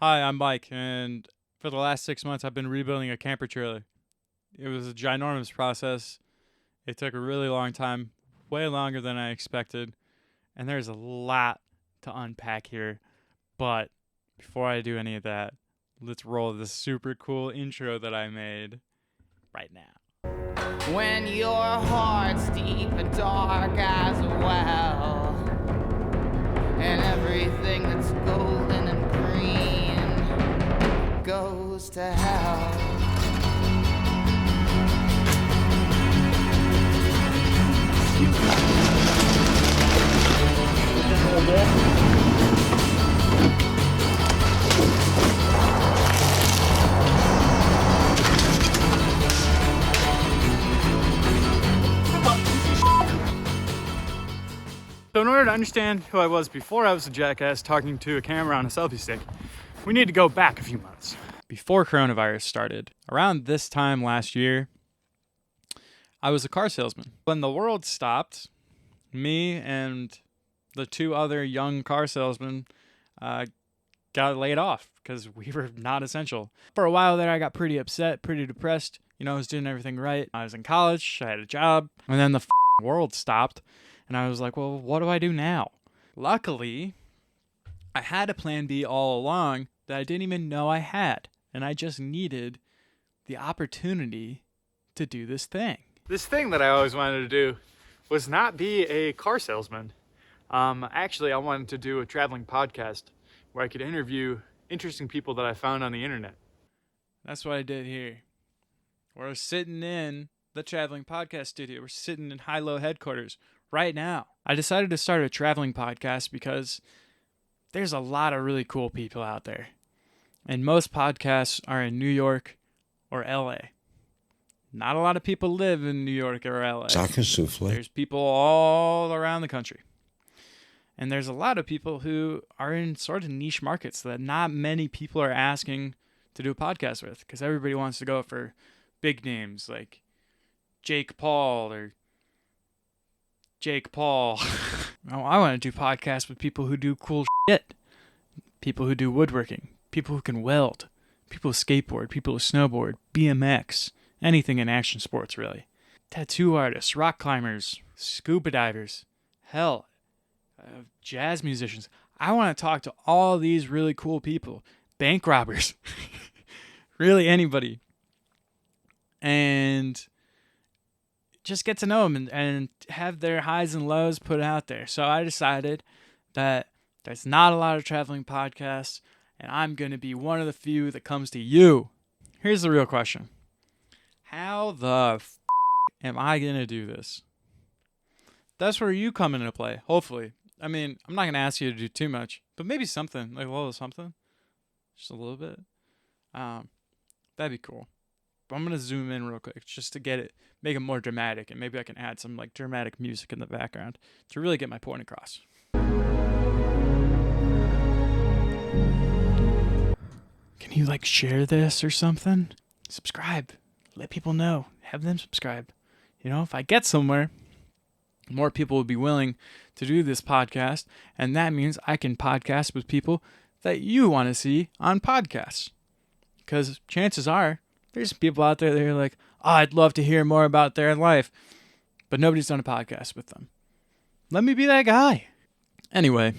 Hi, I'm Mike, and for the last 6 months, I've been rebuilding a camper trailer. It was a ginormous process. It took a really long time, way longer than I expected, and there's a lot to unpack here. But before I do any of that, let's roll this super cool intro that I made right now. When your heart's deep and dark as a well, and everything that's golden and green goes to hell. So in order to understand who I was before I was a jackass talking to a camera on a selfie stick, we need to go back a few months. Before coronavirus started, around this time last year, I was a car salesman. When the world stopped, me and the two other young car salesmen got laid off because we were not essential. For a while there, I got pretty upset, pretty depressed. I was doing everything right. I was in college, I had a job, and then the world stopped. And I was like, well, what do I do now? Luckily, I had a plan B all along that I didn't even know I had. And I just needed the opportunity to do this thing. This thing that I always wanted to do was not be a car salesman. Actually, I wanted to do a traveling podcast where I could interview interesting people that I found on the internet. That's what I did here. We're sitting in the traveling podcast studio. We're sitting in High-Low headquarters right now. I decided to start a traveling podcast because there's a lot of really cool people out there. And most podcasts are in New York or LA. Not a lot of people live in New York or LA. There's people all around the country. And there's a lot of people who are in sort of niche markets that not many people are asking to do a podcast with, because everybody wants to go for big names like Jake Paul or Jake Paul. I want to do podcasts with people who do cool shit. People who do woodworking. People who can weld. People who skateboard. People who snowboard. BMX. Anything in action sports, really. Tattoo artists. Rock climbers. Scuba divers. Hell. Jazz musicians. I want to talk to all these really cool people. Bank robbers. Really anybody. And just get to know them and have their highs and lows put out there. So I decided that there's not a lot of traveling podcasts, and I'm going to be one of the few that comes to you. Here's the real question. How the am I going to do this? That's where you come into play, hopefully. I mean, I'm not going to ask you to do too much, but maybe something, like a little something. Just a little bit. That'd be cool. But I'm going to zoom in real quick just to make it more dramatic, and maybe I can add some like dramatic music in the background to really get my point across. Can you like share this or something? Subscribe. Let people know. Have them subscribe. If I get somewhere, more people will be willing to do this podcast, and that means I can podcast with people that you want to see on podcasts. Because chances are, there's people out there that are like, oh, I'd love to hear more about their life, but nobody's done a podcast with them. Let me be that guy. Anyway,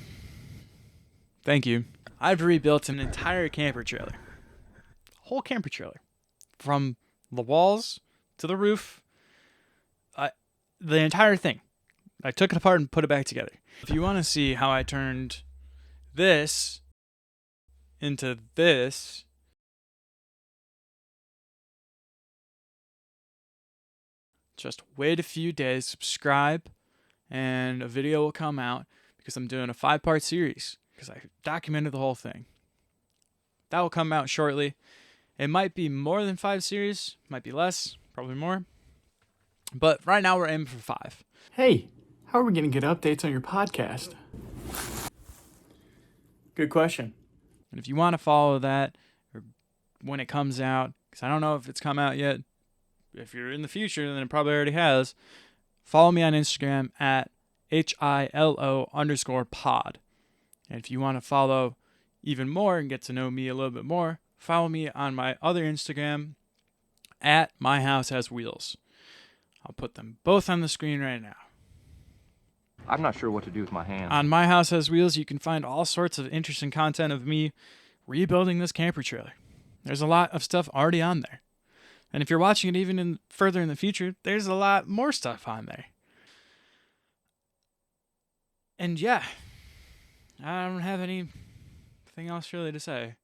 thank you. I've rebuilt an entire camper trailer. A whole camper trailer. From the walls to the roof. The entire thing. I took it apart and put it back together. If you want to see how I turned this into this, just wait a few days, subscribe, and a video will come out because I'm doing a 5-part series because I documented the whole thing. That will come out shortly. It might be more than 5 series, might be less, probably more. But right now we're aiming for 5. Hey, how are we going to get updates on your podcast? Good question. And if you want to follow that or when it comes out, because I don't know if it's come out yet, if you're in the future, then it probably already has. Follow me on Instagram at HILO_pod. And if you want to follow even more and get to know me a little bit more, follow me on my other Instagram at My House Has Wheels. I'll put them both on the screen right now. I'm not sure what to do with my hands. On My House Has Wheels, you can find all sorts of interesting content of me rebuilding this camper trailer. There's a lot of stuff already on there. And if you're watching it even further in the future, there's a lot more stuff on there. And yeah, I don't have anything else really to say.